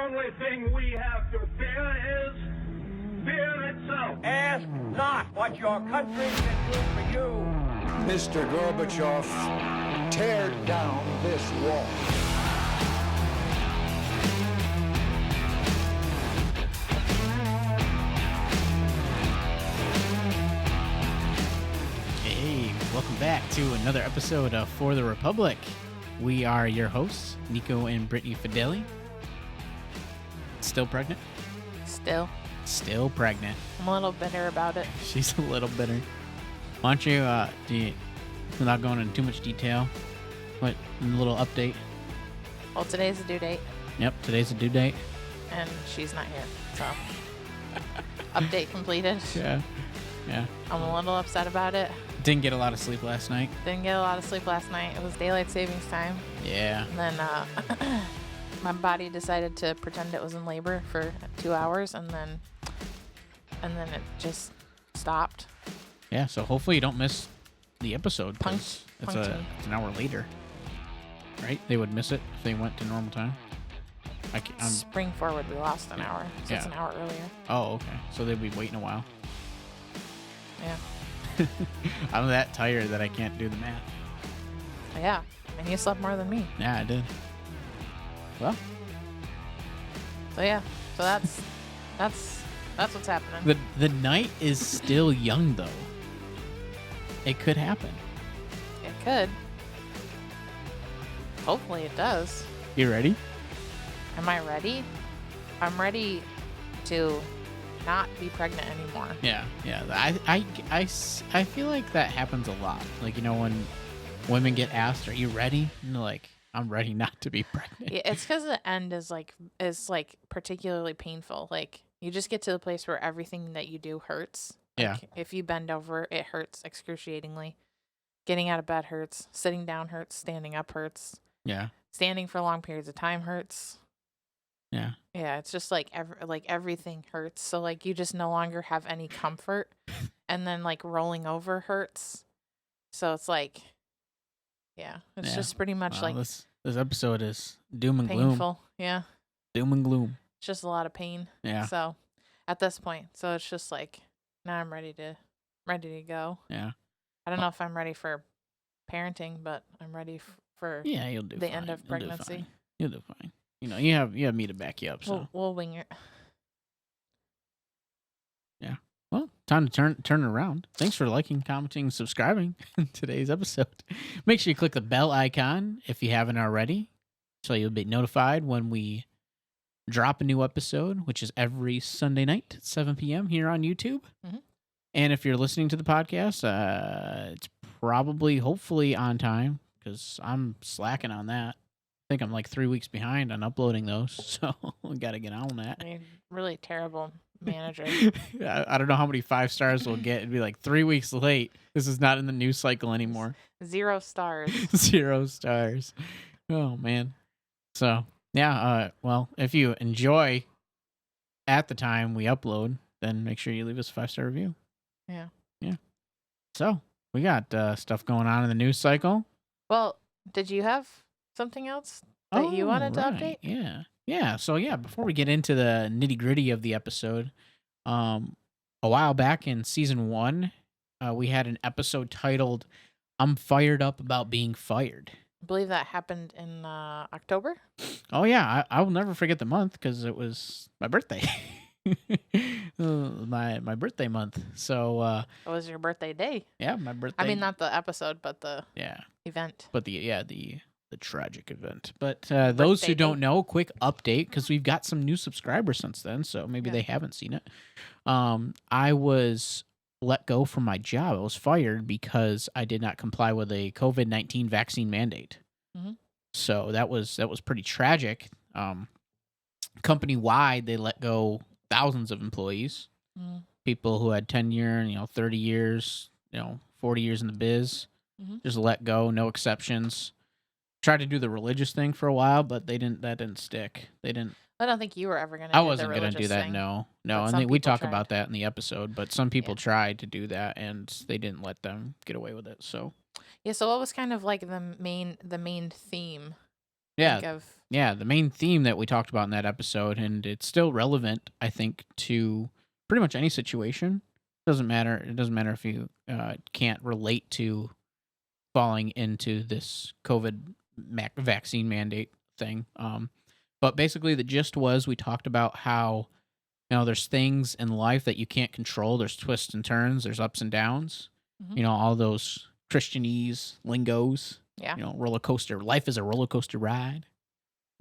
only thing we have to fear is fear itself. Ask not what your country can do for you. Mr. Gorbachev, tear down this wall. Hey, welcome back to another episode of For the Republic. We are your hosts, Nico and Brittany Fideli. Still pregnant? Still pregnant. I'm a little bitter about it. She's a little bitter. Why don't you, without going into too much detail, a little update? Well, today's the due date, Yep, today's the due date. and she's not here, so update completed. Yeah. I'm a little upset about it. Didn't get a lot of sleep last night. Didn't get a lot of sleep last night. It was daylight savings time, Yeah. and then my body decided to pretend it was in labor for 2 hours, and then it just stopped. Yeah, so hopefully you don't miss the episode. 'Cause it's Puncturing. an hour later. Right? They would miss it if they went to normal time. Spring forward, we lost an hour, so it's Yeah. an hour earlier. Oh, okay. So they'll be waiting a while. Yeah, I'm that tired that I can't do the math. yeah. And you slept more than me. Yeah, I did. Well, So yeah, so that's what's happening. the night is still young, though. It could happen. It could. Hopefully it does. You ready? Am I ready? I'm ready to not be pregnant anymore. Yeah. I feel like that happens a lot. Like, when women get asked, "Are you ready?" And they're like, "I'm ready not to be pregnant." Yeah, it's because the end is particularly painful. Like, you just get to the place where everything that you do hurts. Yeah. Like, if you bend over, it hurts excruciatingly. Getting out of bed hurts. Sitting down hurts. Standing up hurts. Yeah. Standing for long periods of time hurts. Yeah. Yeah, it's just everything hurts. So like you just no longer have any comfort, and then like rolling over hurts. So it's like, yeah, it's Yeah. just pretty much Wow, like this episode is doom and gloom. painful. Yeah, Doom and gloom. it's just a lot of pain. Yeah. So at this point, so it's just like now I'm ready to go. Yeah. I don't know if I'm ready for parenting, but I'm ready for Yeah, you'll do the fine. end of You'll do pregnancy. fine. You'll do fine. You have me to back you up. So We'll wing it. yeah. Well, time to turn it around. Thanks for liking, commenting, subscribing in today's episode. Make sure you click the bell icon if you haven't already, so you'll be notified when we drop a new episode, which is every Sunday night at 7 p.m. here on YouTube. Mhm. And if you're listening to the podcast, it's probably, hopefully, on time because I'm slacking on that. I think I'm like 3 weeks behind on uploading those, so we got to get on that. I mean, really terrible manager. I don't know how many 5 stars we'll get. It'd be like 3 weeks late. This is not in the news cycle anymore. 0 stars. 0 stars. Oh, man. So, yeah, well, if you enjoy at the time we upload, then make sure you leave us a 5-star review. Yeah. Yeah. So, we got stuff going on in the news cycle. Well, did you have something else that you wanted to update? Yeah. Yeah. So, before we get into the nitty gritty of the episode, a while back in season 1, we had an episode titled, "I'm Fired Up About Being Fired." I believe that happened in October. Oh, yeah. I will never forget the month because it was my birthday. my birthday month. So, It was your birthday day. yeah, my birthday. I mean, not the episode, but the event. But the tragic event. But those who don't know, quick update, because we've got some new subscribers since then, so maybe they haven't seen it. I was let go from my job. I was fired because I did not comply with a COVID-19 vaccine mandate. Mm-hmm. So that was pretty tragic. Company-wide, they let go thousands of employees. Mm. People who had tenure, 30 years, 40 years in the biz, just let go, no exceptions. Tried to do the religious thing for a while, but that didn't stick. They didn't. I don't think you were ever going to I do wasn't going to do that. thing. No. But And some we people talk tried. about that in the episode, but some people tried to do that and they didn't let them get away with it. So Yeah, so what was kind of like the main theme? yeah, Like, of the main theme that we talked about in that episode, and it's still relevant, I think, to pretty much any situation. Doesn't matter. It doesn't matter if you can't relate to falling into this COVID vaccine mandate thing. But basically, the gist was we talked about how there's things in life that you can't control. There's twists and turns. There's ups and downs. Mhm. All those Christianese lingos. Yeah. Roller coaster. Life is a roller coaster ride.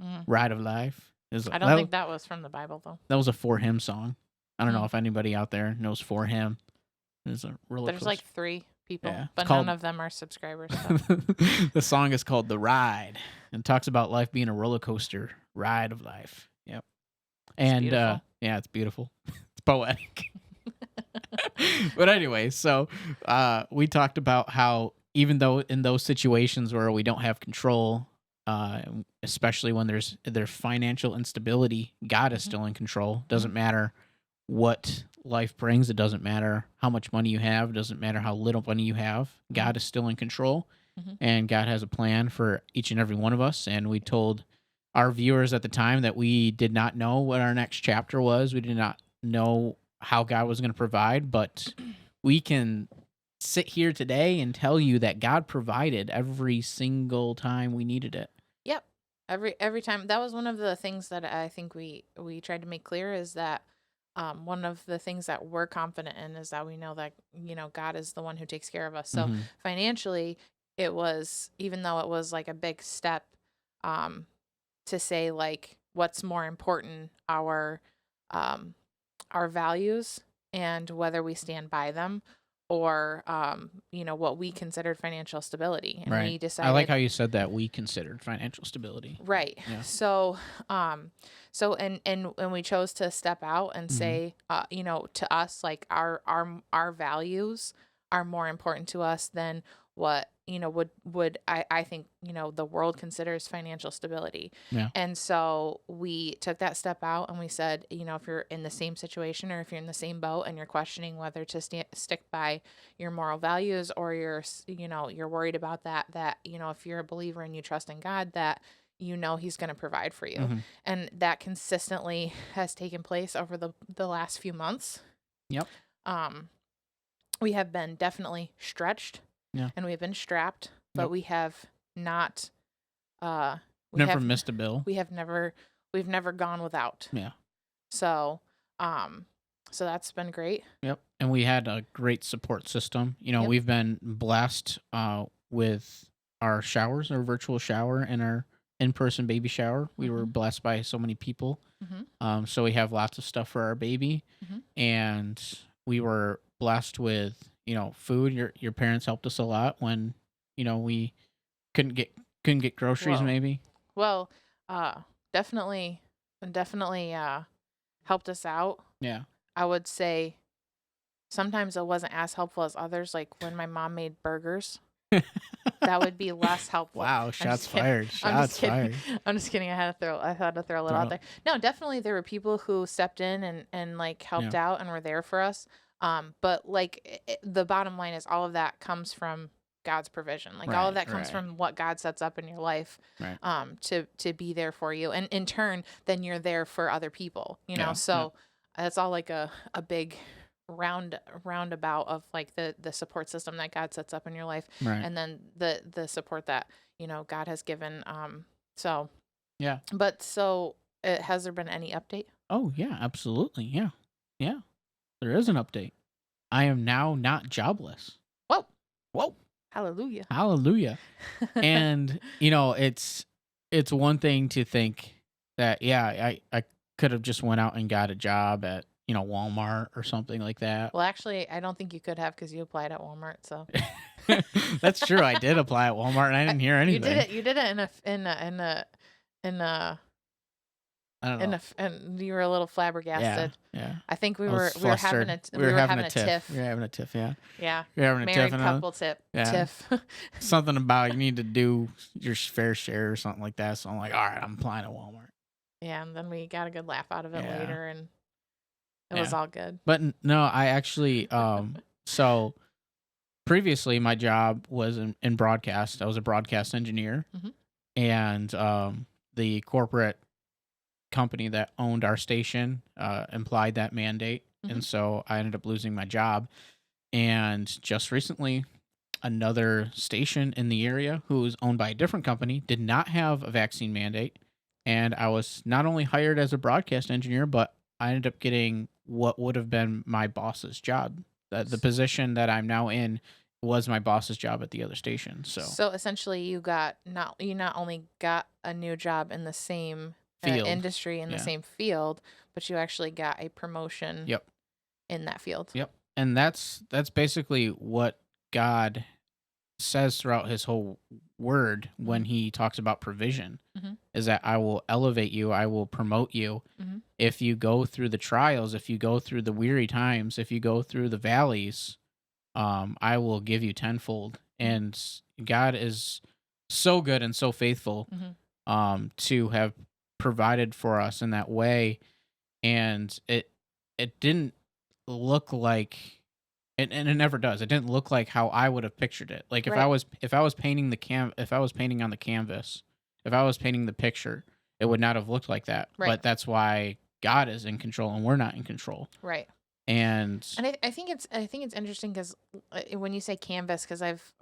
Mhm. Ride of life. I don't think that was from the Bible, though. That was a For Him song. I don't know Mm. if anybody out there knows For Him. There's a roller There's coaster. like 3 people, Yeah, it's but called- none of them are subscribers. So. The song is called The Ride and talks about life being a roller coaster ride of life. Yep. And beautiful. yeah, it's beautiful. It's poetic. But anyway, so we talked about how even though in those situations where we don't have control, especially when there's financial instability, God is still in control. Doesn't matter what life brings. It doesn't matter how much money you have. It doesn't matter how little money you have. God is still in control, and God has a plan for each and every one of us. And we told our viewers at the time that we did not know what our next chapter was. We did not know how God was going to provide, but we can sit here today and tell you that God provided every single time we needed it. Yep. Every time. That was one of the things that I think we tried to make clear is that one of the things that we're confident in is that we know that God is the one who takes care of us. So financially, it was, even though it was like a big step to say like what's more important, our values and whether we stand by them, or what we considered financial stability. And we decided, I like how you said that we considered financial stability. right. Yeah. So and we chose to step out and say, to us, like our values are more important to us than what would I think the world considers financial stability. Yeah. And so we took that step out and we said, if you're in the same situation or if you're in the same boat and you're questioning whether to stick by your moral values, or you're worried about that if you're a believer and you trust in God, that he's going to provide for you. And that consistently has taken place over the last few months. Yep. We have been definitely stretched. Yeah. And we've been strapped, but Yep. we have not Never missed a bill. we've never gone without. Yeah. So so that's been great. Yep. And we had a great support system. Yep. We've been blessed with our showers, our virtual shower, and our in-person baby shower. We were blessed by so many people. So we have lots of stuff for our baby. And we were blessed with, food. Your parents helped us a lot when, we couldn't get groceries. Well, maybe. Well, definitely helped us out. Yeah. I would say sometimes it wasn't as helpful as others. Like when my mom made burgers, that would be less helpful. Wow, shots fired. I'm just Shots kidding. fired. I'm just kidding. I had to throw a little out there. No, definitely there were people who stepped in and like helped out and were there for us. But like the bottom line is all of that comes from God's provision. Like all of that comes from what God sets up in your life, to be there for you. And in turn, then you're there for other people, so that's all like a big roundabout of like the support system that God sets up in your life. And then the support that, God has given. So, yeah. But so has there been any update? Oh yeah, absolutely. Yeah. Yeah. There is an update. I am now not jobless. Whoa. Hallelujah. Hallelujah. And, it's one thing to think that, I could have just went out and got a job at, Walmart or something like that. Well, actually, I don't think you could have because you applied at Walmart. So that's true. I did apply at Walmart and I didn't hear anything. You did it in a I don't know. And you were a little flabbergasted. Yeah. I think we I were was having flustered. we were having a tiff. We were having a tiff, yeah. Yeah. We were having a Married tiff. And couple tiff. Something about you need to do your fair share or something like that. So I'm like, all right, I'm applying at Walmart. Yeah, and then we got a good laugh out of it later, and it Yeah. was all good. But no, I actually, so previously my job was in broadcast. I was a broadcast engineer. Mhm. And the corporate company that owned our station implied that mandate, Mhm. and so I ended up losing my job. And just recently, another station in the area who was owned by a different company did not have a vaccine mandate, and I was not only hired as a broadcast engineer, but I ended up getting what would have been my boss's job. The position that I'm now in was my boss's job at the other station. So So essentially, you not only got a new job in the same field, industry in the yeah, same field, but you actually got a promotion yep, in that field. yep. And that's basically what God says throughout his whole word when Mhm. he talks about provision, Mhm. is that I will elevate you, I will promote you. Mhm. If you go through the trials, if you go through the weary times, if you go through the valleys, I will give you tenfold. And God is so good and so faithful Mhm. to have provided for us in that way. And it didn't look like, and it never does. It didn't look like how I would have pictured it. Like Right. if I was painting if I was painting on the canvas, if I was painting the picture, it would not have looked like that. Right. But that's why God is in control and we're not in control. Right. And And I think it's interesting because when you say canvas, because I've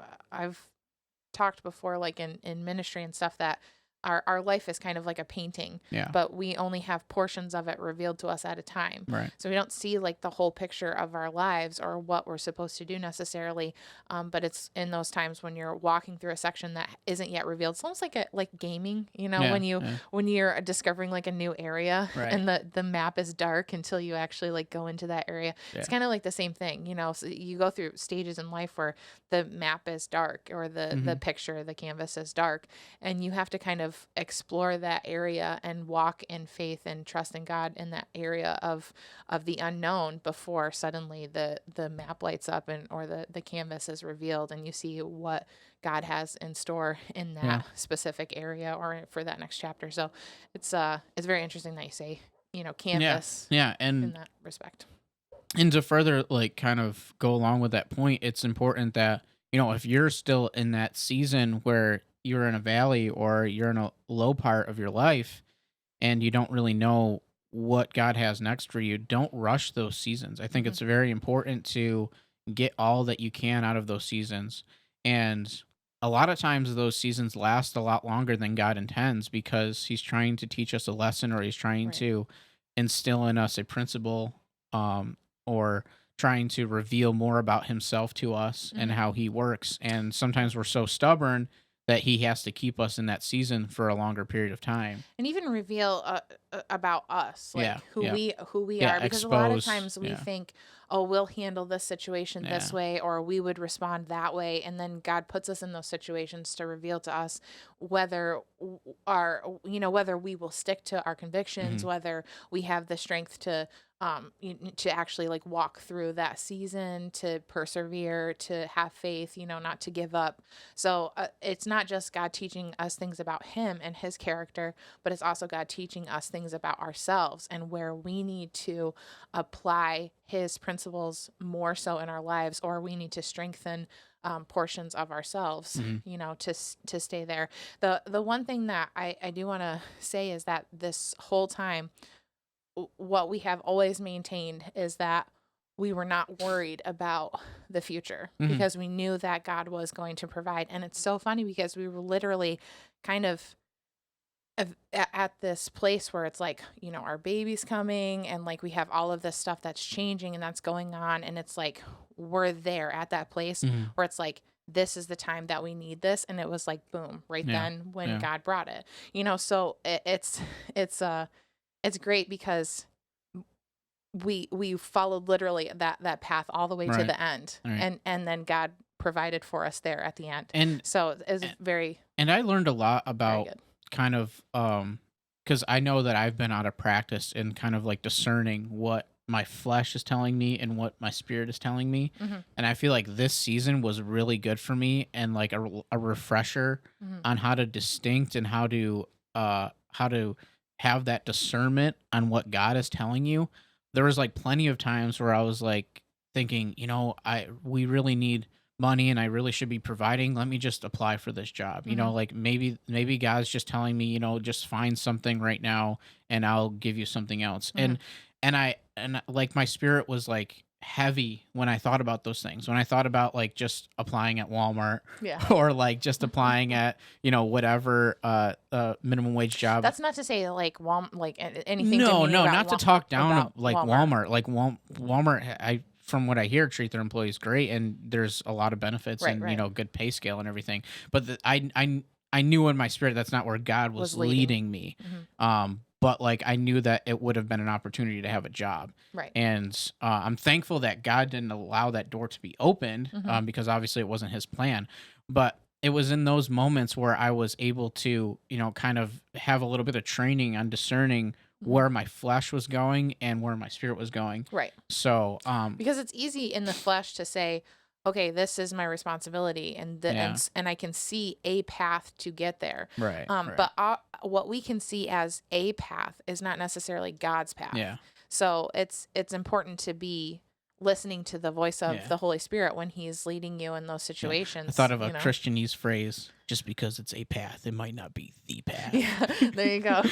talked before, like in ministry and stuff, that our life is kind of like a painting, yeah, but we only have portions of it revealed to us at a time. right. So we don't see like the whole picture of our lives or what we're supposed to do necessarily. But it's in those times when you're walking through a section that isn't yet revealed. It's almost like gaming, Yeah, when yeah, when you're discovering like a new area right. and the map is dark until you actually like go into that area. It's Yeah. kind of like the same thing, so you go through stages in life where the map is dark or the picture, the canvas is dark, and you have to kind of explore that area and walk in faith and trust in God in that area of the unknown before suddenly the map lights up or the canvas is revealed and you see what God has in store in that Yeah. specific area or for that next chapter. So it's very interesting that you say, Yeah. canvas Yeah. in that respect. And to further like kind of go along with that point, it's important that, if you're still in that season where you're in a valley or you're in a low part of your life and you don't really know what God has next for you, don't rush those seasons. I think Mhm. it's very important to get all that you can out of those seasons. And a lot of times those seasons last a lot longer than God intends because he's trying to teach us a lesson or he's trying Right. to instill in us a principle, or trying to reveal more about himself to us and Mhm. how he works. And sometimes we're so stubborn that he has to keep us in that season for a longer period of time. And even reveal about us, Yeah, like who yeah, we yeah. are, because a lot of Expose. times we Yeah, think, oh, we'll handle this situation yeah. this way, or we would respond that way, and then God puts us in those situations to reveal to us whether whether we will stick to our convictions, Hmm. whether we have the strength to to actually like walk through that season, to persevere, to have faith, not to give up. So it's not just God teaching us things about him and his character, but it's also God teaching us things about ourselves and where we need to apply his principles more so in our lives, or we need to strengthen portions of ourselves, Hmm. to stay there. The one thing that I do want to say is that this whole time, what we have always maintained is that we were not worried about the future Hmm. because we knew that God was going to provide. And it's so funny because we were literally kind of at this place where it's like, our baby's coming and like we have all of this stuff that's changing and that's going on. And it's like, we're there at that place Hmm. where it's like, this is the time that we need this. And it was like, boom, right Yeah, then when yeah. God brought it, so it's great because we followed literally that path all the way to Right, the end, right. and then God provided for us there at the end. And So it's very, and I learned a lot very about good. kind of because I know that I've been out of practice in kind of like discerning what my flesh is telling me and what my spirit is telling me. Hmm. And I feel like this season was really good for me and like a refresher Hmm. on how to distinct and how to have that discernment on what God is telling you. There was like plenty of times where I was like thinking, we really need money and I really should be providing. Let me just apply for this job. You know, like maybe God's just telling me, you know, just find something right now and I'll give you something else. And like my spirit was like heavy when I thought about those things. When I thought about like just applying at Walmart or like just applying at, you know, whatever minimum wage job. That's not to say like anything. No, demeaning about not to talk down about like Walmart. Like Walmart, from what I hear, treat their employees great, and there's a lot of benefits and you know, good pay scale and everything. But I knew in my spirit that's not where God was leading me. But like I knew that it would have been an opportunity to have a job. Right. And I'm thankful that God didn't allow that door to be opened because obviously it wasn't his plan. But it was in those moments where I was able to, you know, kind of have a little bit of training on discerning where my flesh was going and where my spirit was going. Right. So, because it's easy in the flesh to say, okay, this is my responsibility, and I can see a path to get there. Right. But what we can see as a path is not necessarily God's path. Yeah. So it's important to be listening to the voice of the Holy Spirit when He's leading you in those situations. I thought of a Christianese phrase: just because it's a path, it might not be the path. Yeah, there you go.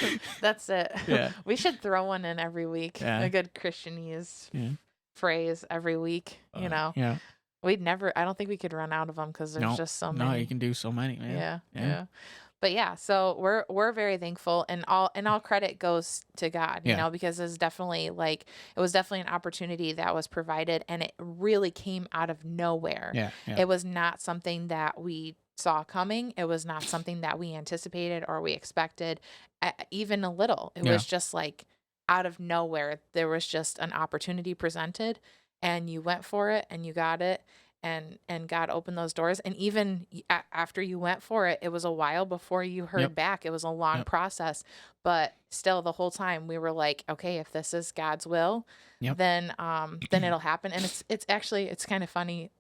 That's it. Yeah. We should throw one in every week. Yeah. A good Christianese phrase every week. You know. Yeah. We'd never. I don't think we could run out of them because there's just so many. No, you can do so many, man. Yeah. But yeah, so we're very thankful, and all credit goes to God, you know, because it was definitely an opportunity that was provided, and it really came out of nowhere. Yeah. It was not something that we saw coming. It was not something that we anticipated or we expected, even a little. It was just like out of nowhere. There was just an opportunity presented, and you went for it, and you got it. And God opened those doors. And even after you went for it, it was a while before you heard back. It was a long process. But still, the whole time we were like, okay, if this is God's will, then it'll happen. And it's kind of funny.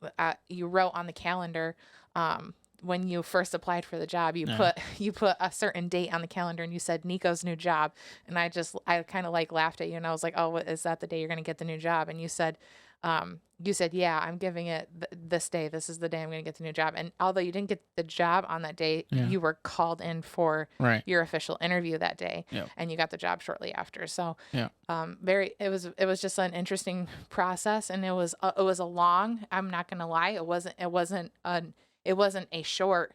You wrote on the calendar when you first applied for the job, you put a certain date on the calendar, and you said Nico's new job. And I kind of like laughed at you, and I was like, oh, is that the day you're going to get the new job? And you said, yeah, I'm giving it this day. This is the day I'm going to get the new job. And although you didn't get the job on that day, you were called in for your official interview that day, and you got the job shortly after. So, it was just an interesting process, and it was a long. I'm not going to lie, it wasn't a short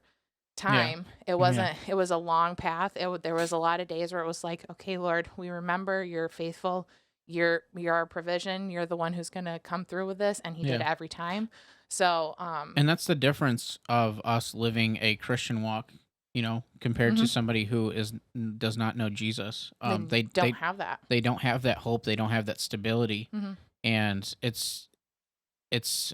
time. It wasn't. It was a long path. There was a lot of days where it was like, okay, Lord, we remember you're faithful. You're our provision. You're the one who's going to come through with this. And he did every time. So, and that's the difference of us living a Christian walk, you know, compared to somebody who does not know Jesus. They don't have that. They don't have that hope. They don't have that stability. And it's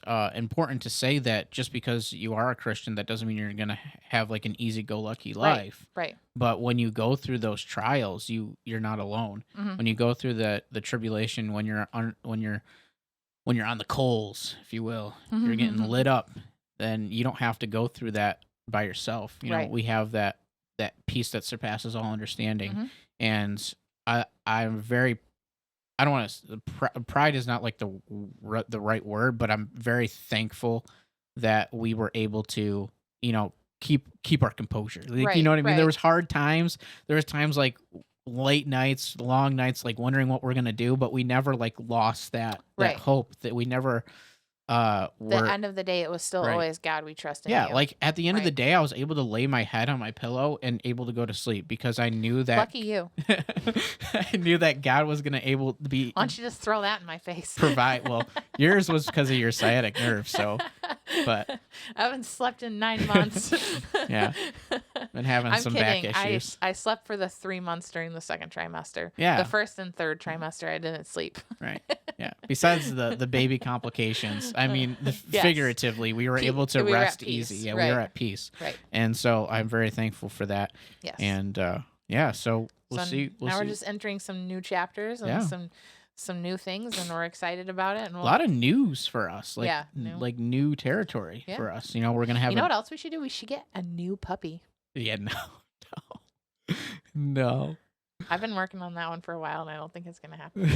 important to say that just because you are a Christian, that doesn't mean you're going to have like an easy-go-lucky life. Right. But when you go through those trials, you're not alone. When you go through the tribulation, when you're on the coals, if you will, you're getting lit up, then you don't have to go through that by yourself. You know, we have that peace that surpasses all understanding. And I'm very, I don't want to. Pride is not like the right word, but I'm very thankful that we were able to, you know, keep our composure. Like, you know what I mean? There was hard times. There was times like late nights, long nights, like wondering what we're gonna do, but we never like lost that hope. That we never. The end of the day, it was still always God. We trust in you. Yeah, like at the end of the day, I was able to lay my head on my pillow and able to go to sleep because I knew that. Lucky you. I knew that God was going to able to be. Why don't you just throw that in my face? Provide. Well, yours was because of your sciatic nerve, so. But I haven't slept in 9 months. Yeah, been having some back issues. I slept for the 3 months during the second trimester. Yeah, the first and third trimester, I didn't sleep. Right. Yeah. Besides the baby complications, I mean, figuratively, we were able to rest easy. Yeah, we were at peace. Right. And so I'm very thankful for that. Yes. And so we'll see. Now we're just entering some new chapters and some new things, and we're excited about it. And a lot of news for us, like new territory Yeah. for us. You know, we're gonna have. You know what else we should do? We should get a new puppy. Yeah. No. I've been working on that one for a while, and I don't think it's gonna happen.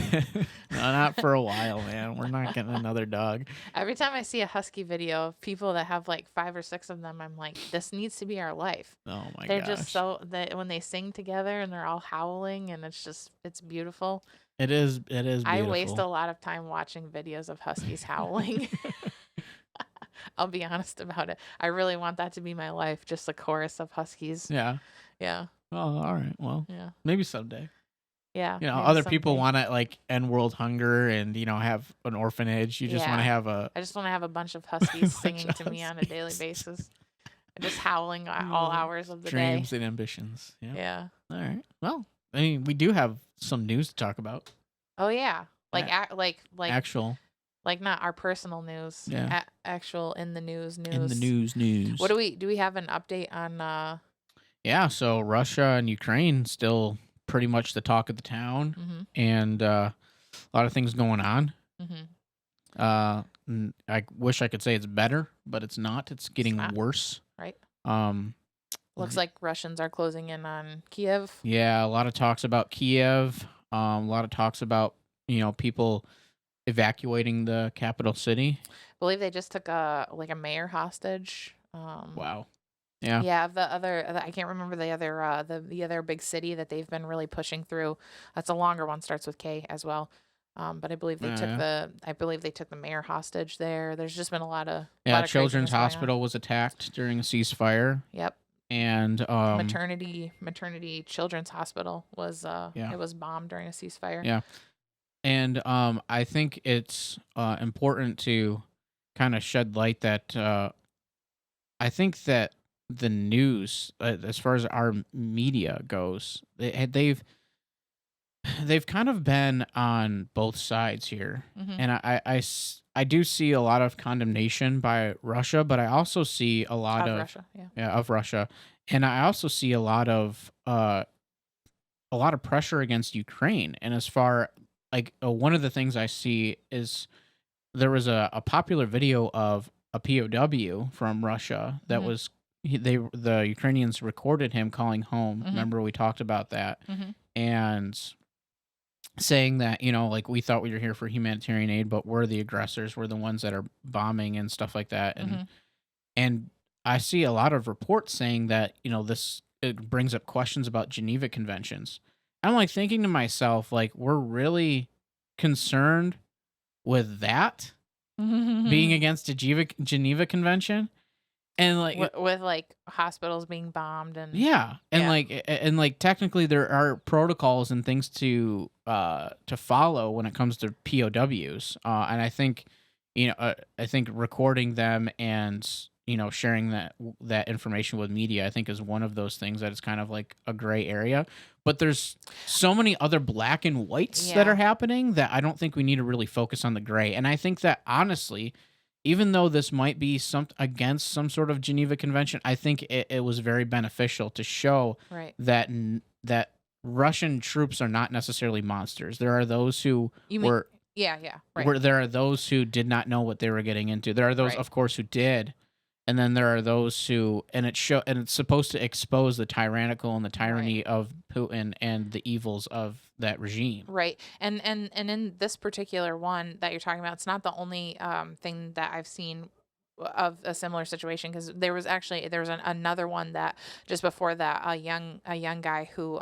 No, not for a while, man. We're not getting another dog. Every time I see a husky video of people that have like 5 or 6 of them, I'm like, this needs to be our life. Oh my They're gosh. just so that when they sing together and they're all howling, and it's beautiful. It is beautiful. I waste a lot of time watching videos of huskies howling. I'll be honest about it. I really want that to be my life, just a chorus of huskies. Yeah. Yeah. Oh, all right. Well, Yeah. maybe someday. Yeah. You know, maybe other people someday. want to like end world hunger and, you know, have an orphanage. You just want to Yeah. have a I just want to have a bunch of huskies singing to me on a daily basis. Just howling at all hours of the dreams day. and ambitions. Yeah. Yeah. All right. Well, I mean, we do have some news to talk about. Oh yeah. Like Yeah. like Actual like not our personal news. Yeah. Actual in the news. in the news. What do we have an update on Yeah. So Russia and Ukraine still pretty much the talk of the town, mhm. and a lot of things going on. Mhm. I wish I could say it's better, but it's not. It's getting not. worse. Right. Mm-hmm. Looks like Russians are closing in on Kiev. Yeah, a lot of talks about Kiev. A lot of talks about, you know, people evacuating the capital city. I believe they just took a mayor hostage. Wow. Yeah. Yeah, I can't remember the other big city that they've been really pushing through. That's a longer one, starts with K as well. But I believe they took the mayor hostage there. There's just been a lot of Children's craziness going on. Hospital was attacked during a ceasefire, Yep. and Maternity Children's Hospital was it was bombed during a ceasefire. Yeah. And I think it's important to kind of shed light that I think that the news, as far as our media goes, they've kind of been on both sides here, Mhm. and I do see a lot of condemnation by Russia, but I also see a lot of Russia, yeah. of Russia, and I also see a lot of pressure against Ukraine. And as far like one of the things I see is there was a popular video of a POW from Russia that Mhm. was the Ukrainians recorded him calling home. Mhm. Remember we talked about that, Mhm. and saying that, you know, like, we thought we were here for humanitarian aid, but we're the aggressors. We're the ones that are bombing and stuff like that. Mhm. And I see a lot of reports saying that, you know, it brings up questions about Geneva Conventions. I'm like thinking to myself, like, we're really concerned with that being against the Geneva Convention, and like with like hospitals being bombed and yeah, and Yeah. like technically there are protocols and things to follow when it comes to POWs, and I think, you know, I think recording them and, you know, sharing that information with media, I think, is one of those things that is kind of like a gray area. But there's so many other black and whites that Yeah. are happening that I don't think we need to really focus on the gray. And I think that honestly, even though this might be against some sort of Geneva Convention, I think it was very beneficial to show right. that that Russian troops are not necessarily monsters. There are those who were Yeah, right. where there are those who did not know what they were getting into. There are those, Right. of course, who did, and then there are those who, and it's supposed to expose the tyrannical and the tyranny of Putin and the evils of that regime. Right. And in this particular one that you're talking about, it's not the only thing that I've seen of a similar situation, because there was another one that just before that, a young guy who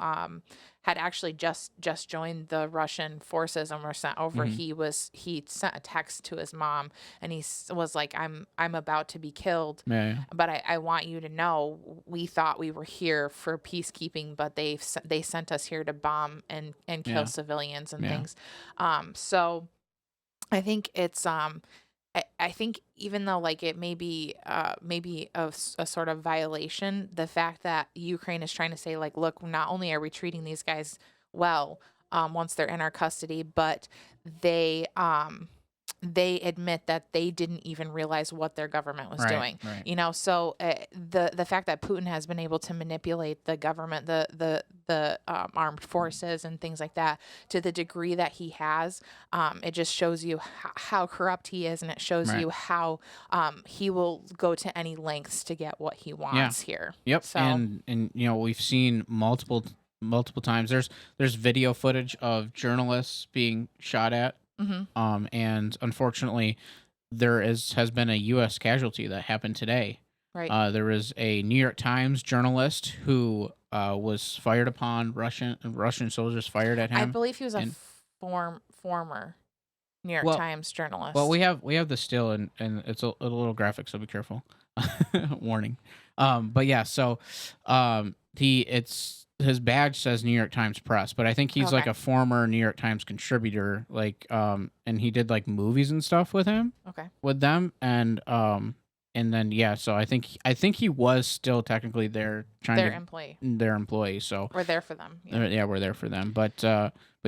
had actually just joined the Russian forces and were sent over. Mhm. He sent a text to his mom, and was like, I'm about to be killed, Yeah. but I want you to know, we thought we were here for peacekeeping, but they sent us here to bomb and kill Yeah. civilians and Yeah. things. So I think it's I think even though like it may be maybe a sort of violation, the fact that Ukraine is trying to say like, look, not only are we treating these guys well once they're in our custody, but they admit that they didn't even realize what their government was doing. Right. You know, so the fact that Putin has been able to manipulate the government, the armed forces and things like that to the degree that he has, it just shows you how corrupt he is, and it shows Right. you how he will go to any lengths to get what he wants here. Yep. So And you know, we've seen multiple multiple times. There's video footage of journalists being shot at. And unfortunately, has been a U.S. casualty that happened today. Right. There was a New York Times journalist who was fired upon. Russian soldiers fired at him. I believe he was a and- former New York Well- Times journalist. Well, we have the still, and it's a little graphic, so be careful. Warning. But yeah, so his badge says New York Times Press, but I think he's like Okay. a former New York Times contributor, and he did like movies and stuff with them, and then yeah, so I think he was still technically there their employee. their employee, so We're there for them. yeah, we're there for them, but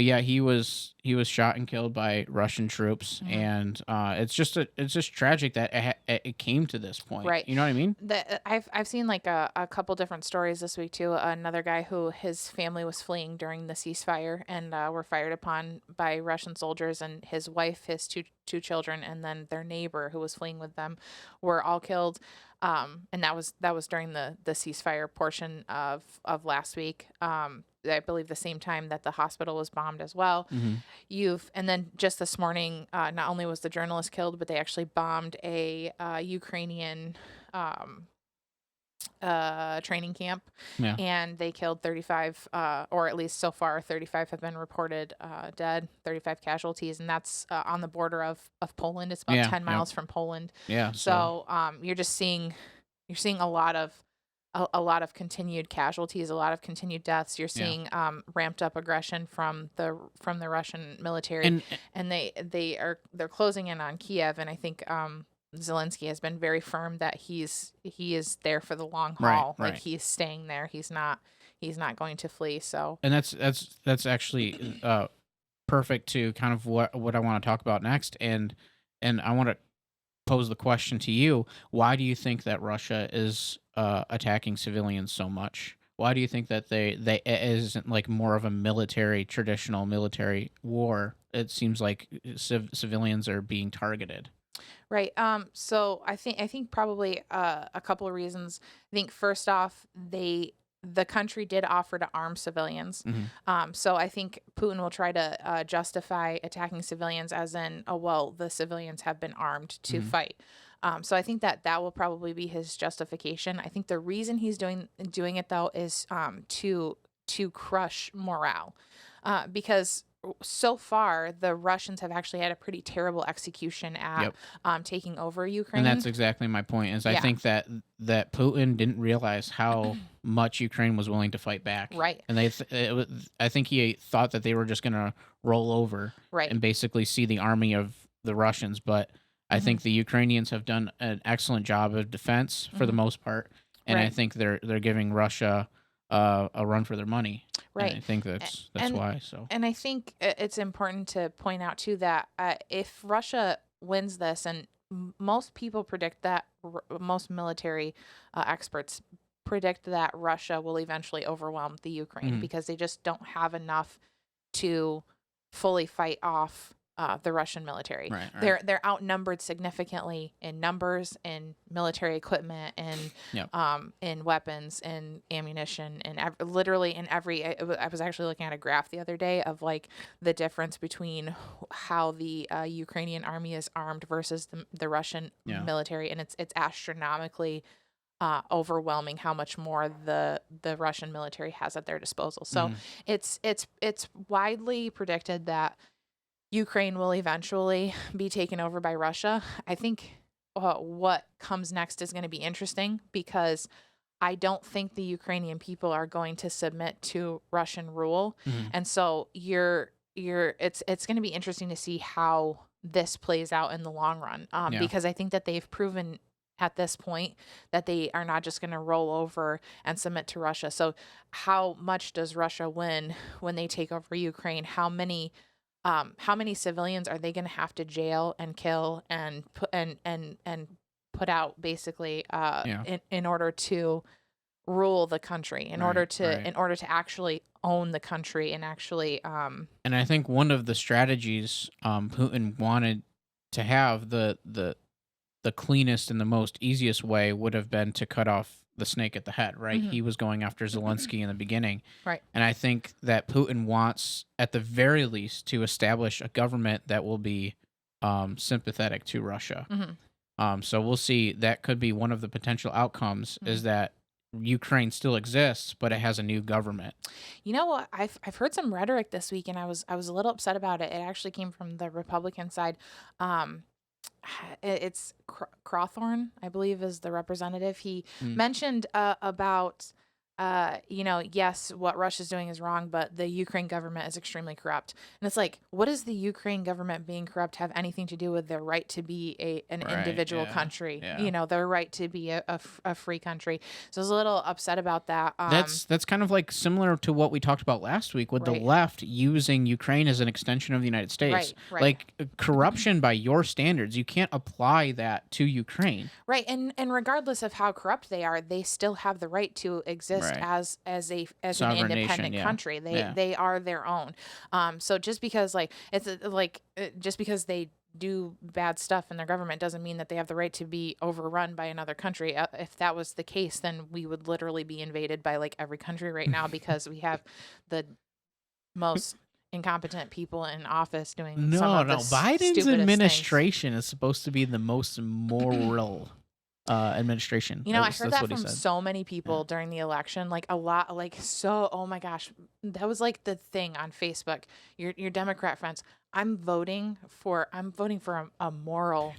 yeah, he was shot and killed by Russian troops, and it's just tragic that it came to this point. Right. You know what I mean? I've seen like a couple different stories this week too. Another guy who his family was fleeing during the ceasefire and were fired upon by Russian soldiers, and his wife, his two children, and then their neighbor who was fleeing with them were all killed. And that was during the ceasefire portion of last week. I believe the same time that the hospital was bombed as well. And then just this morning, not only was the journalist killed, but they actually bombed a Ukrainian training camp, Yeah. and they killed 35, or at least so far 35 have been reported dead, 35 casualties, and that's on the border of Poland. It's about 10 miles from Poland. Yeah. So you're seeing a lot of continued casualties, a lot of continued deaths. You're seeing ramped up aggression from the Russian military, and they're closing in on Kiev, and I think Zelensky has been very firm that he is there for the long haul. Right. Like he's staying there. He's not going to flee. So And that's actually perfect to kind of what I want to talk about next, and I want to pose the question to you: why do you think that Russia is attacking civilians so much? Why do you think that it isn't like more of a traditional military war? It seems like civilians are being targeted. Right. So I think probably a couple of reasons. I think first off, the country did offer to arm civilians. So I think Putin will try to justify attacking civilians as in, oh, well, the civilians have been armed to fight. So I think that will probably be his justification. I think the reason he's doing it though is to crush morale, because so far the Russians have actually had a pretty terrible execution at taking over Ukraine. And that's exactly my point. I think that Putin didn't realize how much Ukraine was willing to fight back. Right. And I think he thought that they were just going to roll over and basically see the army of the Russians. But I think the Ukrainians have done an excellent job of defense for the most part. And I think they're giving Russia a run for their money. Right. And I think that's why. So. And I think it's important to point out too that if Russia wins this, and most people predict that, most military experts predict that Russia will eventually overwhelm the Ukraine because they just don't have enough to fully fight off the Russian military. Right. They're outnumbered significantly in numbers, in military equipment, and in weapons and ammunition, and literally in every. I was actually looking at a graph the other day of like the difference between how the Ukrainian army is armed versus the Russian military, and it's astronomically overwhelming how much more the Russian military has at their disposal. So it's widely predicted that Ukraine will eventually be taken over by Russia. I think what comes next is going to be interesting because I don't think the Ukrainian people are going to submit to Russian rule. And so it's going to be interesting to see how this plays out in the long run. Because I think that they've proven at this point that they are not just going to roll over and submit to Russia. So how much does Russia win when they take over Ukraine? How many civilians are they going to have to jail and kill and put out basically in order to rule the country, in order to actually own the country and actually and I think one of the strategies Putin wanted to have the cleanest and the most easiest way would have been to cut off the snake at the head, right? He was going after Zelensky in the beginning. Right. And I think that Putin wants, at the very least, to establish a government that will be sympathetic to Russia. So we'll see. That could be one of the potential outcomes is that Ukraine still exists, but it has a new government. You know what? I've heard some rhetoric this week, and I was a little upset about it. It actually came from the Republican side. It's Crawthorn, I believe, is the representative. He mentioned about yes, what Russia's doing is wrong, but the Ukraine government is extremely corrupt. And it's like, what does the Ukraine government being corrupt have anything to do with their right to be an individual country? Yeah. Their right to be a free country. So I was a little upset about that. That's kind of like similar to what we talked about last week with the left using Ukraine as an extension of the United States. Right. Like corruption by your standards, you can't apply that to Ukraine. Right. And regardless of how corrupt they are, they still have the right to exist as an Sovereign independent nation, country. They are their own. So just because just because they do bad stuff in their government doesn't mean that they have the right to be overrun by another country. If that was the case, then we would literally be invaded by like every country right now because we have the most incompetent people in office doing some of the Biden's stupidest administration is supposed to be the most moral administration. I heard that from so many people during the election, like a lot, oh my gosh, that was like the thing on Facebook. Your Democrat friends, I'm voting for a moral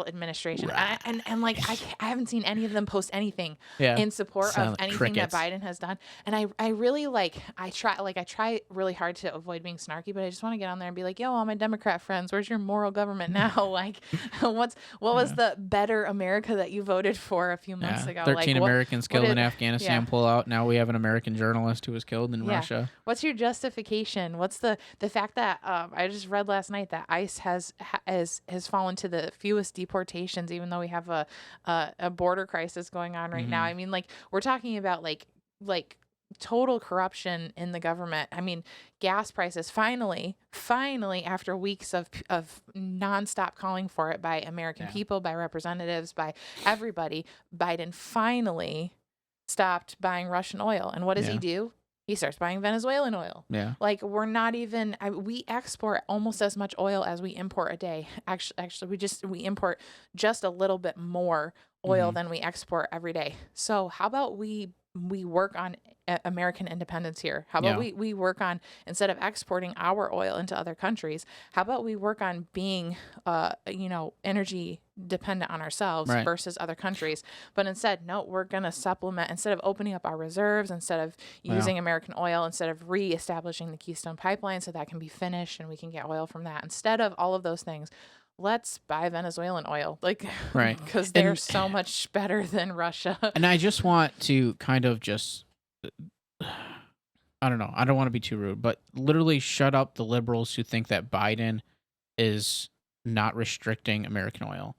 administration. Right. And like I haven't seen any of them post anything in support of anything that Biden has done. And I really I try really hard to avoid being snarky, but I just want to get on there and be like, yo, all my Democrat friends, where's your moral government now? Like what was the better America that you voted for a few months ago? 13 Americans killed in Afghanistan pull out. Now we have an American journalist who was killed in Russia. What's your justification? What's the fact that I just read last night that ICE has fallen to the fewest deportations, even though we have a border crisis going on right now. I mean, we're talking about like total corruption in the government. I mean, gas prices finally after weeks of nonstop calling for it by American people, by representatives, by everybody, Biden finally stopped buying Russian oil. And what does he do? He starts buying Venezuelan oil. Yeah. We're not even, we export almost as much oil as we import a day. Actually, we import just a little bit more oil than we export every day. So how about we work on American independence here? How about we work on, instead of exporting our oil into other countries, how about we work on being, energy dependent on ourselves versus other countries? But instead, no, we're going to supplement, instead of opening up our reserves, instead of using American oil, instead of reestablishing the Keystone Pipeline so that can be finished and we can get oil from that. Instead of all of those things, let's buy Venezuelan oil, because they're so much better than Russia. And I just want to kind of just, I don't know, I don't want to be too rude, but literally shut up the liberals who think that Biden is not restricting American oil.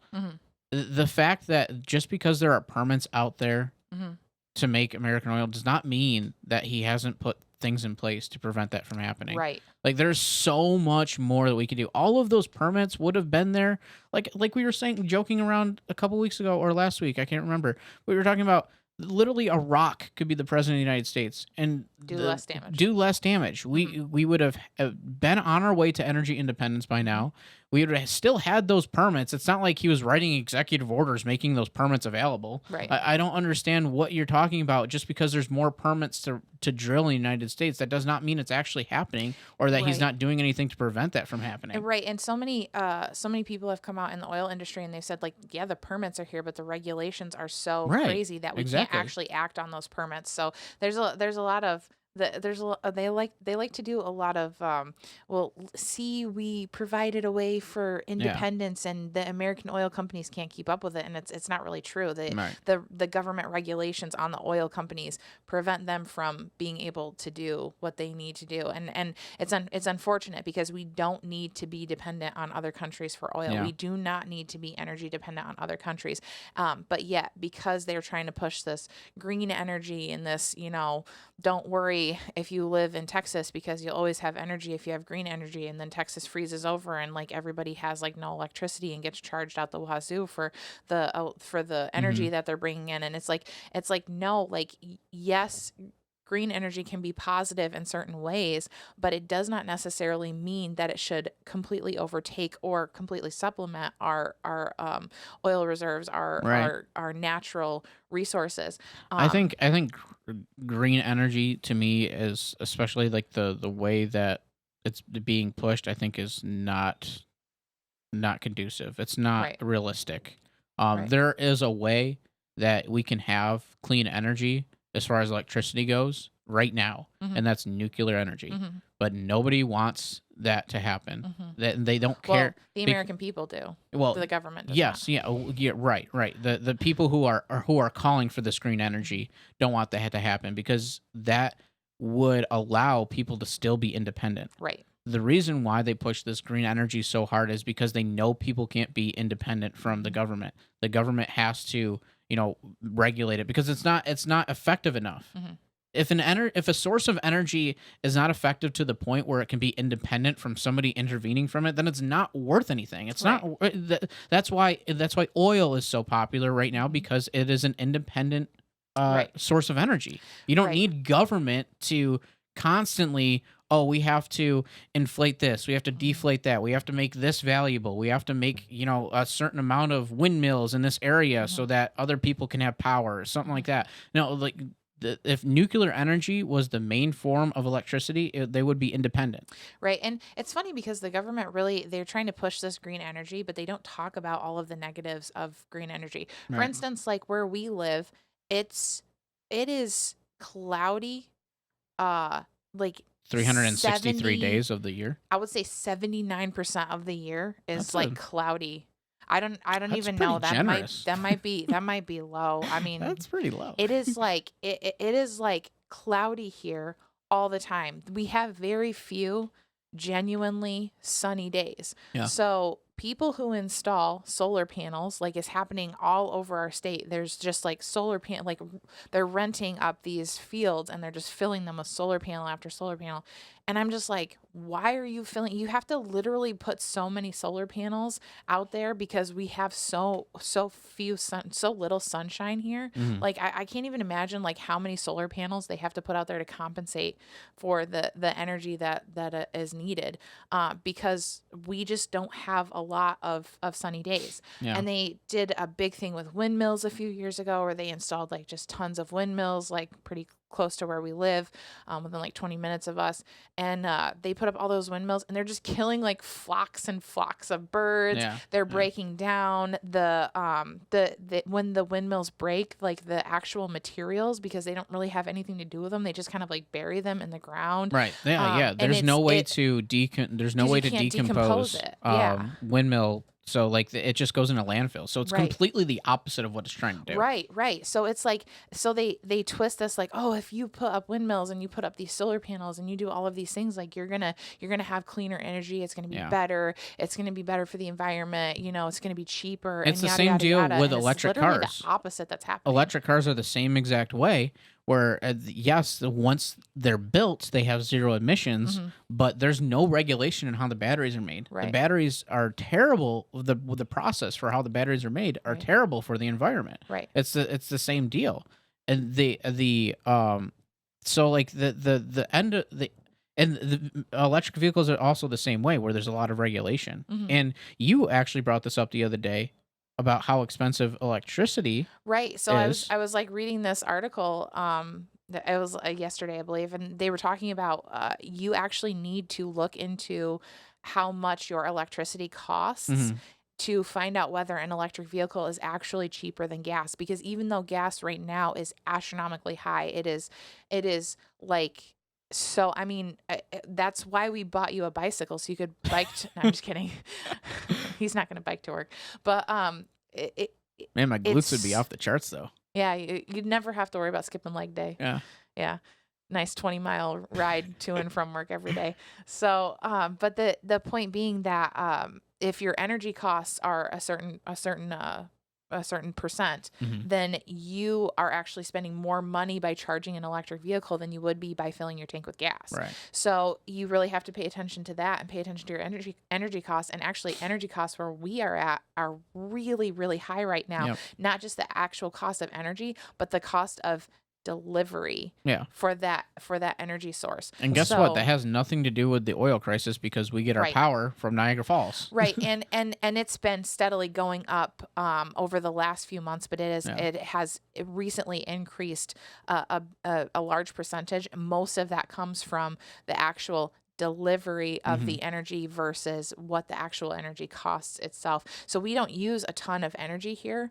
The fact that just because there are permits out there to make American oil does not mean that he hasn't put things in place to prevent that from happening. Right. There's so much more that we could do. All of those permits would have been there. Like we were saying, joking around a couple weeks ago or last week, I can't remember. We were talking about literally a rock could be the president of the United States and do less damage. We would have been on our way to energy independence by now. We would have still had those permits. It's not like he was writing executive orders making those permits available. Right. I don't understand what you're talking about. Just because there's more permits to drill in the United States, that does not mean it's actually happening or that he's not doing anything to prevent that from happening. Right. And so many people have come out in the oil industry and they've said, the permits are here, but the regulations are so crazy that we can't actually act on those permits. So there's a lot of they like to do a lot of we provided a way for independence and the American oil companies can't keep up with it, and it's not really true. The government regulations on the oil companies prevent them from being able to do what they need to do, and it's unfortunate because we don't need to be dependent on other countries for oil. We do not need to be energy dependent on other countries, but yet because they're trying to push this green energy and this don't worry, say if you live in Texas, because you'll always have energy if you have green energy, and then Texas freezes over and like everybody has like no electricity and gets charged out the wazoo for the energy that they're bringing in. And it's like no, like yes, green energy can be positive in certain ways, but it does not necessarily mean that it should completely overtake or completely supplement our oil reserves, our natural resources. I think green energy to me is, especially like the way that it's being pushed, I think is not conducive. It's not realistic. There is a way that we can have clean energy as far as electricity goes right now, and that's nuclear energy. But nobody wants that to happen. That they don't care. Well, the American people do. Well, the government does yes, not. yeah, right. The people who are calling for this green energy don't want that to happen, because that would allow people to still be independent. Right. The reason why they push this green energy so hard is because they know people can't be independent from the government. The government has to, regulate it, because it's not effective enough. If a source of energy is not effective to the point where it can be independent from somebody intervening from it, then it's not worth anything. It's not. That's why oil is so popular right now, because it is an independent source of energy. You don't need government to constantly, we have to inflate this, we have to deflate that, we have to make this valuable, we have to make a certain amount of windmills in this area so that other people can have power or something like that. No, like if nuclear energy was the main form of electricity, they would be independent. Right. And it's funny because the government they're trying to push this green energy, but they don't talk about all of the negatives of green energy. For instance, like where we live, it is cloudy, like 363 days of the year. I would say 79% of the year is That's cloudy. I don't even pretty know. That might be low. I mean, that's pretty low. It is like it is like cloudy here all the time. We have very few genuinely sunny days. Yeah. So people who install solar panels, like it's happening all over our state. There's just like solar panel, like they're renting up these fields and they're just filling them with solar panel after solar panel. And I'm just like, why are you filling? You have to literally put so many solar panels out there because we have so little sunshine here. Like I can't even imagine like how many solar panels they have to put out there to compensate for the energy that is needed, because we just don't have a lot of sunny days. Yeah. And they did a big thing with windmills a few years ago, where they installed like just tons of windmills, like pretty close to where we live, within like 20 minutes of us. And they put up all those windmills, and they're just killing like flocks and flocks of birds. They're breaking down the when the windmills break, like the actual materials, because they don't really have anything to do with them. They just kind of like bury them in the ground. Right. Yeah. There's no way to decompose it. Windmill. So like it just goes in a landfill. So it's completely the opposite of what it's trying to do. Right. So it's like, they twist this like, oh, if you put up windmills and you put up these solar panels and you do all of these things, like you're gonna have cleaner energy. It's gonna be better. It's gonna be better for the environment. It's gonna be cheaper. It's and the same deal with electric cars. It's the opposite that's happening. Electric cars are the same exact way. Where yes, once they're built, they have zero emissions, but there's no regulation in how the batteries are made. Right. The batteries are terrible. The process for how the batteries are made are terrible for the environment. Right. It's the same deal, and so like the end of the. And the electric vehicles are also the same way, where there's a lot of regulation. And you actually brought this up the other day about how expensive electricity So is. I was like reading this article, it was yesterday, I believe, and they were talking about you actually need to look into how much your electricity costs to find out whether an electric vehicle is actually cheaper than gas, because even though gas right now is astronomically high, it is like, so I mean, that's why we bought you a bicycle, so you could bike no, I'm just kidding. He's not going to bike to work, but man, my glutes would be off the charts though. Yeah, you'd never have to worry about skipping leg day. Yeah, nice 20-mile ride to and from work every day. So but the point being that if your energy costs are a certain percent, Mhm. then you are actually spending more money by charging an electric vehicle than you would be by filling your tank with gas. Right. So you really have to pay attention to that and pay attention to your energy costs. And actually, energy costs where we are at are really, really high right now. Yep. Not just the actual cost of energy, but the cost of delivery Yeah. for that energy source. And guess what? So- That has nothing to do with the oil crisis because we get our Right. power from Niagara Falls. Right, and it's been steadily going up over the last few months, but it has recently increased a large percentage. Most of that comes from the actual delivery of the energy versus what the actual energy costs itself. So we don't use a ton of energy here.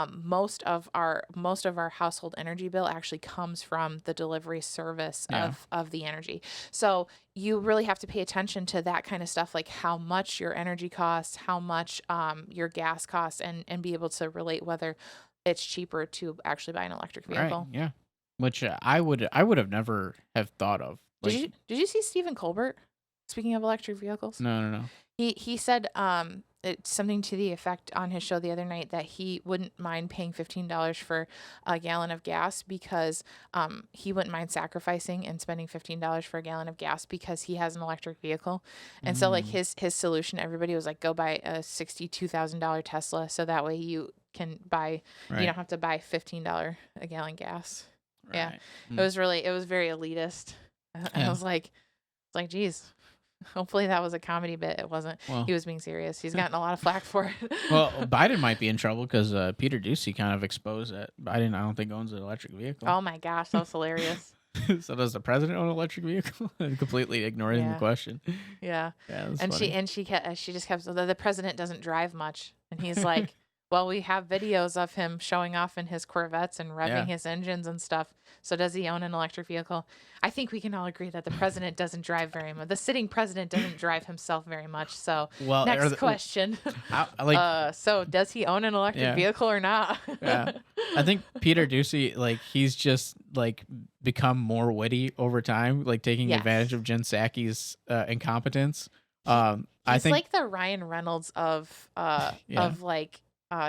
Most of our household energy bill actually comes from the delivery service of the energy. So you really have to pay attention to that kind of stuff, like how much your energy costs, how much your gas costs, and be able to relate whether it's cheaper to actually buy an electric vehicle. Right. Yeah. Which I would have never have thought of. Did you see Stephen Colbert? Speaking of electric vehicles, No. he said it's something to the effect on his show the other night that he wouldn't mind paying $15 for a gallon of gas because he wouldn't mind sacrificing and spending $15 for a gallon of gas because he has an electric vehicle. And so like his solution, everybody was like, go buy a $62,000 Tesla so that way you can buy Right. you don't have to buy $15 a gallon gas. Yeah. Right. It was very elitist. And I was like, geez, hopefully that was a comedy bit. It wasn't. Well, He was being serious. He's gotten a lot of flack for it. well, Biden might be in trouble because Peter Ducey kind of exposed that Biden, I don't think, owns an electric vehicle. Oh my gosh, that was hilarious. So does the president own an electric vehicle? And completely ignoring the Yeah. question. Yeah. Yeah, that's And funny. she just kept, the president doesn't drive much. And he's like, well, we have videos of him showing off in his Corvettes and revving his engines and stuff. So does he own an electric vehicle? I think we can all agree that the president doesn't drive very much. The sitting president doesn't drive himself very much. So Well, next question. So does he own an electric vehicle or not? Yeah. I think Peter Ducey, like, he's just like become more witty over time, like taking Yes. advantage of Jen Psaki's incompetence. He's I think like the Ryan Reynolds of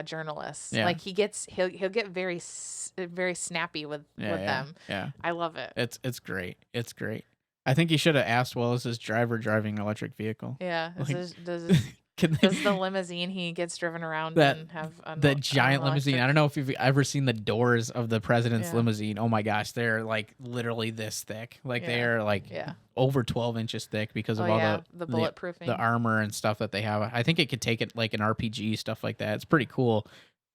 journalists. Yeah. Like he'll get very very snappy with them. Yeah. I love it. It's great. It's great. I think he should have asked, well, is his driver driving an electric vehicle? Yeah. Like, Does the limousine he gets driven around and have the giant limousine? I don't know if you've ever seen the doors of the president's Yeah. limousine. Oh my gosh, they're like literally this thick. Like they're like over 12 inches thick because of all the bulletproofing, the armor and stuff that they have. I think it could take it like an RPG, stuff like that. It's pretty cool.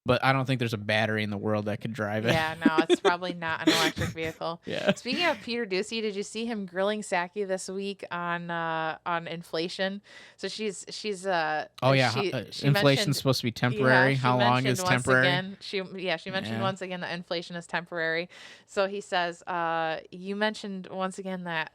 But I don't think there's a battery in the world that could drive it. Yeah, no, it's probably not an electric vehicle. Yeah. Speaking of Peter Ducey, did you see him grilling Psaki this week on inflation? So she's Oh yeah, she inflation's mentioned- supposed to be temporary. Yeah, How long is temporary? She mentioned Yeah. once again that inflation is temporary. So he says, you mentioned once again that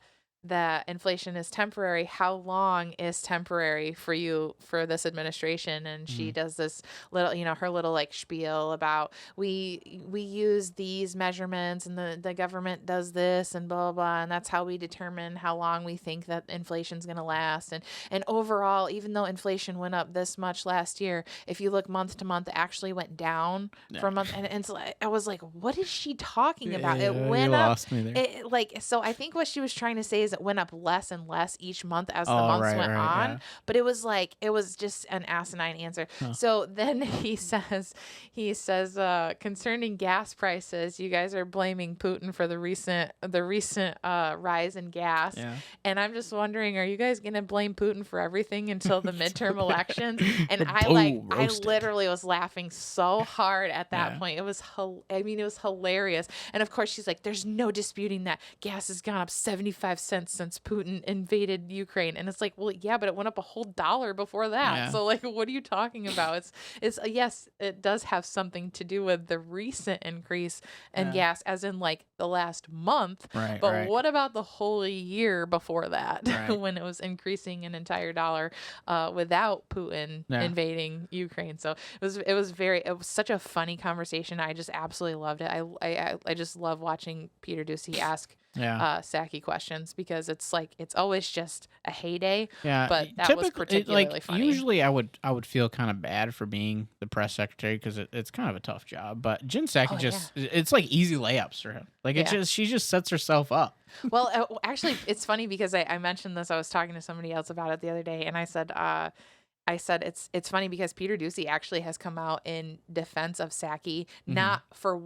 inflation is temporary. How long is temporary for you for this administration? And she does this little, her little like spiel about we use these measurements and the government does this and blah, blah, blah. And that's how we determine how long we think that inflation's going to last. And overall, even though inflation went up this much last year, if you look month to month, it actually went down for a month. And so I was like, what is she talking about? It went you up. lost me there. So I think what she was trying to say is it went up less and less each month as the Oh, months right, went right, on. yeah. But it was just an asinine answer. Huh. So then he says concerning gas prices, you guys are blaming Putin for the recent rise in gas. Yeah. And I'm just wondering, are you guys gonna blame Putin for everything until the midterm elections? And Boom, I roasted. literally was laughing so hard at that Yeah. point. It was it was hilarious. And of course she's like, there's no disputing that gas has gone up 75 cents since Putin invaded Ukraine. And it's like, well, yeah, but it went up a whole $1 before that. Yeah. So like, what are you talking about? It's yes, it does have something to do with the recent increase in gas, as in like the last month. Right. But right. what about the whole year before that, Right. when it was increasing an entire dollar without Putin invading Ukraine? So it was such a funny conversation. I just absolutely loved it. I just love watching Peter Ducey ask Saki questions, because it's like it's always just a heyday. Yeah, But that was particularly like funny. usually I would feel kind of bad for being the press secretary because it's kind of a tough job. But Jen Psaki it's like easy layups for him. Like she just sets herself up. Well, actually, it's funny because I mentioned this. I was talking to somebody else about it the other day, and I said it's funny because Peter Doocy actually has come out in defense of Psaki, not for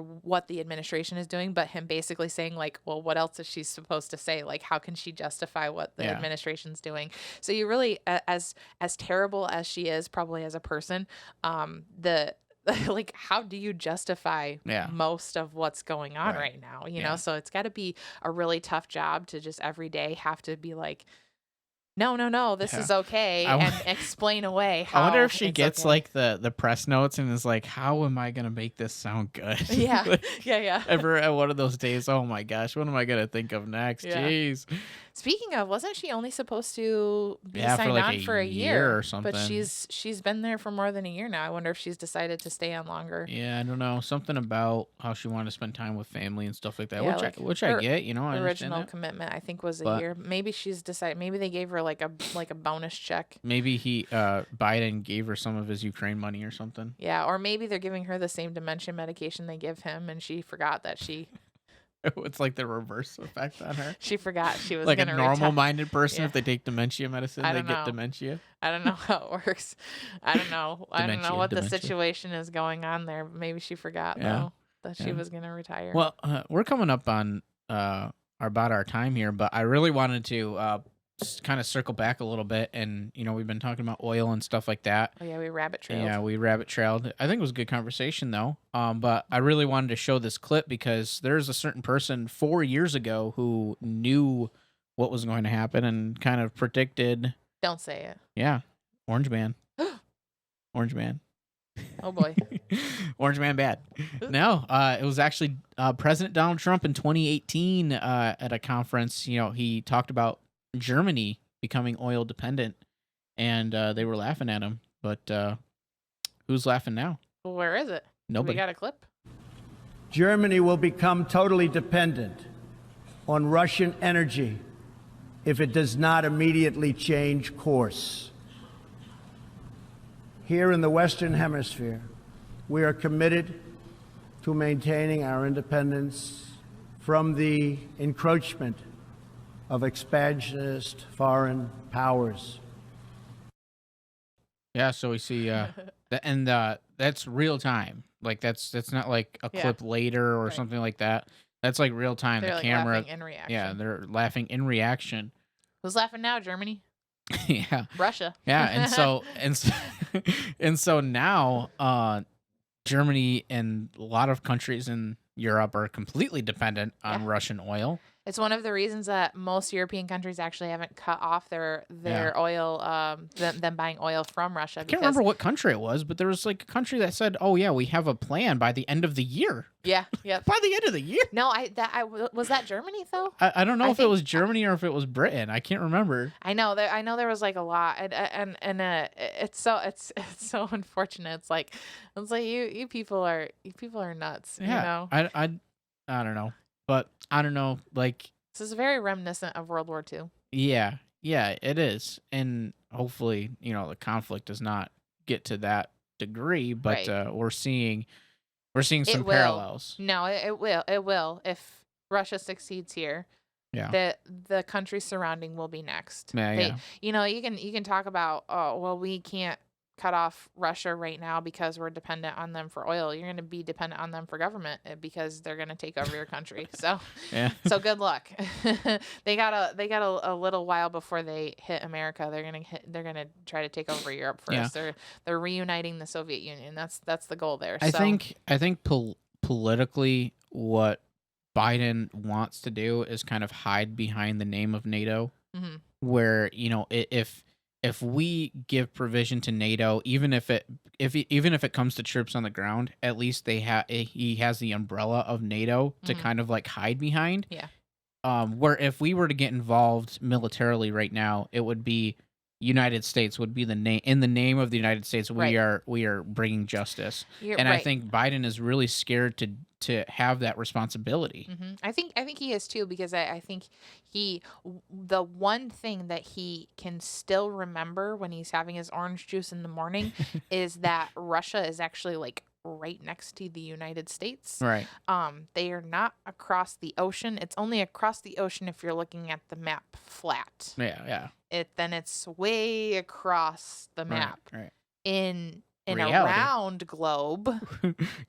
what the administration is doing, but him basically saying like, well, what else is she supposed to say? Like, how can she justify what the administration's doing? So you really, as terrible as she is, probably as a person, like, how do you justify most of what's going on right now? You know, so it's got to be a really tough job to just every day have to be like, no, this is okay, and explain away how. I wonder if she gets like the press notes and is like, how am I gonna make this sound good? Yeah, like, yeah. Ever at one of those days, oh my gosh, what am I gonna think of next? Jeez. Speaking of, wasn't she only supposed to be signed for like on for a year or something? But she's been there for more than a year now. I wonder if she's decided to stay on longer. Yeah, I don't know. Something about how she wanted to spend time with family and stuff like that, which I get. You know, I original commitment I think was a year. Maybe she's decided. Maybe they gave her like a bonus check. Maybe Biden gave her some of his Ukraine money or something. Yeah, or maybe they're giving her the same dementia medication they give him, and she forgot that she. It's like the reverse effect on her. She forgot she was like a gonna normal-minded person. If they take dementia medicine, they get dementia. I don't know how it works. I don't know. I don't know what the situation is going on there. Maybe she forgot though that she was gonna retire. Well, we're coming up on about our time here, but I really wanted to kind of circle back a little bit, and we've been talking about oil and stuff like that. Oh yeah, we rabbit trailed. Yeah, we rabbit trailed. I think it was a good conversation though. But I really wanted to show this clip because there's a certain person 4 years ago who knew what was going to happen and kind of predicted. Don't say it. Yeah, Orange Man. Orange Man. Oh boy. Orange Man bad. No, it was actually President Donald Trump in 2018 at a conference. He talked about Germany becoming oil dependent, and they were laughing at him. But who's laughing now? Well, where is it? Nobody. We got a clip. Germany will become totally dependent on Russian energy if it does not immediately change course. Here in the Western Hemisphere, we are committed to maintaining our independence from the encroachment of expansionist foreign powers. Yeah, so we see that's real time. Like that's not like a clip later or something like that. That's like real time. They're the like camera laughing in reaction. Yeah, they're laughing in reaction. Who's laughing now? Germany? Yeah. Russia. Yeah, and so now Germany and a lot of countries in Europe are completely dependent on Russian oil. It's one of the reasons that most European countries actually haven't cut off their oil, them buying oil from Russia. I can't remember what country it was, but there was like a country that said, "Oh yeah, we have a plan by the end of the year." Yeah. By the end of the year. No, was that Germany though. I don't know if it was Germany or if it was Britain. I can't remember. I know there was like a lot, and it's so unfortunate. It's like you people are nuts. Yeah. I don't know. But I don't know, like... This is very reminiscent of World War II. Yeah, it is. And hopefully, the conflict does not get to that degree, but we're seeing some parallels. No, it will. It will. If Russia succeeds here, the countries surrounding will be next. Yeah. You can talk about, oh, well, we can't cut off Russia right now because we're dependent on them for oil. You're going to be dependent on them for government because they're going to take over your country. So, so good luck. They got a little while before they hit America. They're going to try to take over Europe first. Yeah. They're reuniting the Soviet Union. That's the goal there. I think politically what Biden wants to do is kind of hide behind the name of NATO, where if we give provision to NATO, even if it comes to troops on the ground, at least he has the umbrella of NATO to kind of like hide behind. Yeah. Where if we were to get involved militarily right now, it would be United States would be the name, in the name of the United States, we Right. are bringing justice. You're And I right. think Biden is really scared to have that responsibility. I think he is too, because I think the one thing that he can still remember when he's having his orange juice in the morning is that Russia is actually like right next to the United States. Right. They are not across the ocean. It's only across the ocean if you're looking at the map flat. Yeah. Then it's way across the map. Right. In a Reality. round globe,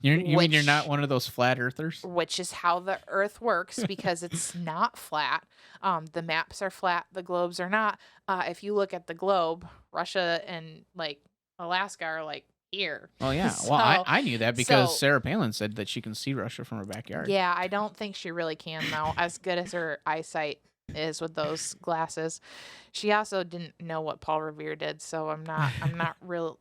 You mean you're Which- not one of those flat earthers? which is how the Earth works, because it's not flat. The maps are flat, the globes are not. If you look at the globe, Russia and like Alaska are like here. Oh yeah. So- Well, I knew that because so- Sarah Palin said that she can see Russia from her backyard. Yeah, I don't think she really can though, as good as her eyesight is with those glasses. She also didn't know what Paul Revere did, so I'm not real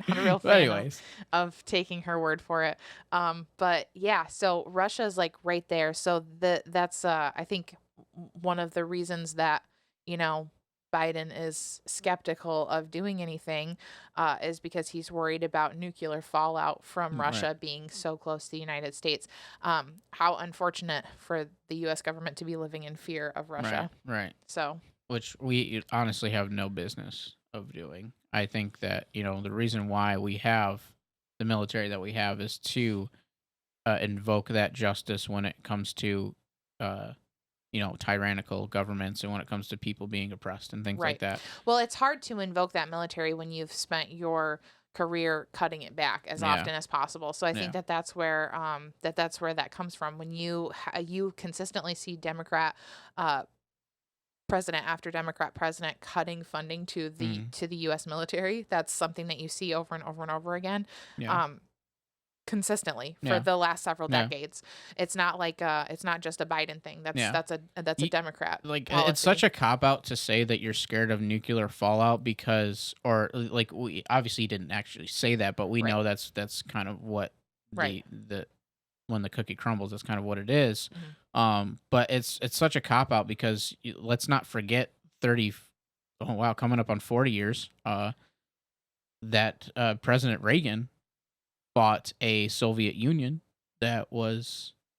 not a real But fan anyways, of taking her word for it. But yeah, so Russia's like right there. So that's I think one of the reasons that, Biden is skeptical of doing anything is because he's worried about nuclear fallout from Right. Russia being so close to the United States. How unfortunate for the U.S. government to be living in fear of Russia. right. So, Which we honestly have no business of doing. I think that, the reason why we have the military that we have is to invoke that justice when it comes to, tyrannical governments and when it comes to people being oppressed and things like Right. that. well, it's hard to invoke that military when you've spent your career cutting it back as Yeah. often as possible. So I think Yeah. that's where that comes from. When you consistently see Democrat president after Democrat president cutting funding to the U.S. military, that's something that you see over and over and over again. Yeah. Consistently for Yeah. the last several Yeah. decades. It's not like it's not just a Biden thing. That's Yeah. that's a Ye- Democrat. It's such a cop out to say that you're scared of nuclear fallout because, or like, we obviously didn't actually say that, but we Right. know that's kind of what Right. the when the cookie crumbles, that's kind of what it is. Mm-hmm. But it's such a cop out because let's not forget coming up on 40 years, that President Reagan fought a Soviet Union that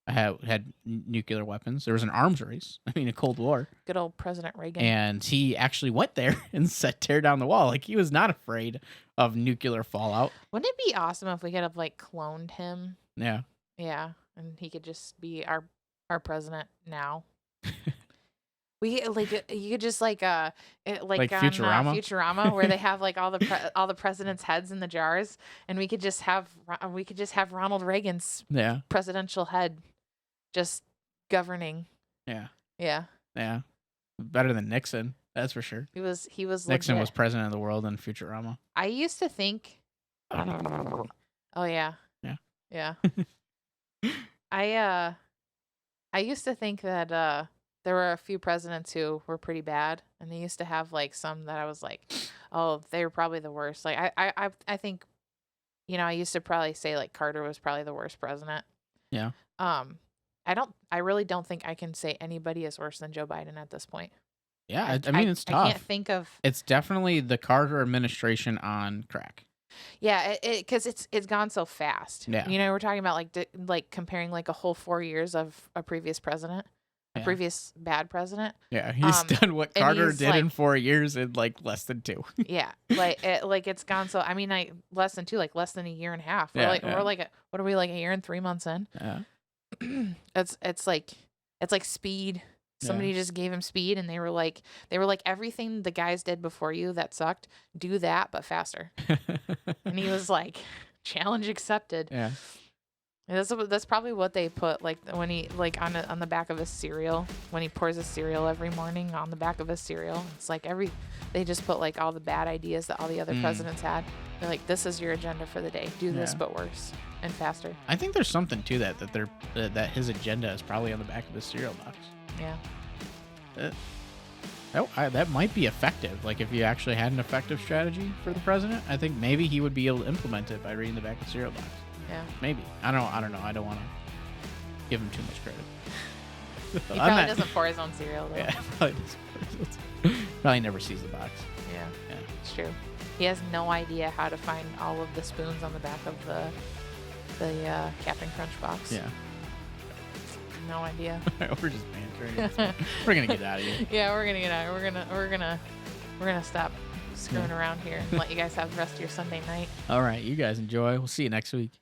had nuclear weapons. There was an arms race. I mean, a Cold War. Good old President Reagan. And he actually went there and said, tear down the wall. Like, he was not afraid of nuclear fallout. Wouldn't it be awesome if we could have like cloned him? Yeah. Yeah, and he could just be our president now. We you could just like on Futurama? Futurama, where they have like all the presidents' heads in the jars, and we could just have Ronald Reagan's Yeah. presidential head just governing. Yeah. Yeah, Yeah. Better than Nixon. That's for sure. he was Nixon legit. was president of the world in Futurama. I used to think. Oh yeah. Yeah. Yeah. I used to think that there were a few presidents who were pretty bad, and they used to have like some that I was like, oh, they were probably the worst. Like I think, I used to probably say like Carter was probably the worst president. Yeah. I really don't think I can say anybody is worse than Joe Biden at this point. Yeah. I mean, it's tough. I can't think of. It's definitely the Carter administration on crack. Yeah, because it's gone so fast. Yeah. We're talking about like comparing like a whole 4 years of a previous president, a Yeah. previous bad president. Yeah. He's done what and Carter he's, did in like- 4 years in like less than 2. Yeah, it's gone so. I mean, like less than 2, like less than a year and a half. Yeah, We're like what are we, like a year and 3 months in? Yeah. It's like speed. Somebody just gave him speed, and they were like everything the guys did before you that sucked. Do that, but faster. And he was like, challenge accepted. Yeah. And that's probably what they put like when he like on the back of his cereal, when he pours his cereal every morning on the back of his cereal. It's like they just put like all the bad ideas that all the other presidents had. They're like, this is your agenda for the day. Do this, Yeah. but worse and faster. I think there's something to that that his agenda is probably on the back of his cereal box. Yeah. That might be effective. Like, if you actually had an effective strategy for the president, I think maybe he would be able to implement it by reading the back of the cereal box. Yeah. Maybe. I don't know. I don't want to give him too much credit. He probably doesn't pour his own cereal though. Yeah, probably doesn't. Probably never sees the box. Yeah, Yeah. it's true. He has no idea how to find all of the spoons on the back of the Captain Crunch box. Yeah. No idea. We're just bantering. We're gonna get out of here. Yeah, we're gonna get out. We're gonna stop screwing around here and let you guys have the rest of your Sunday night. All right, you guys enjoy. We'll see you next week.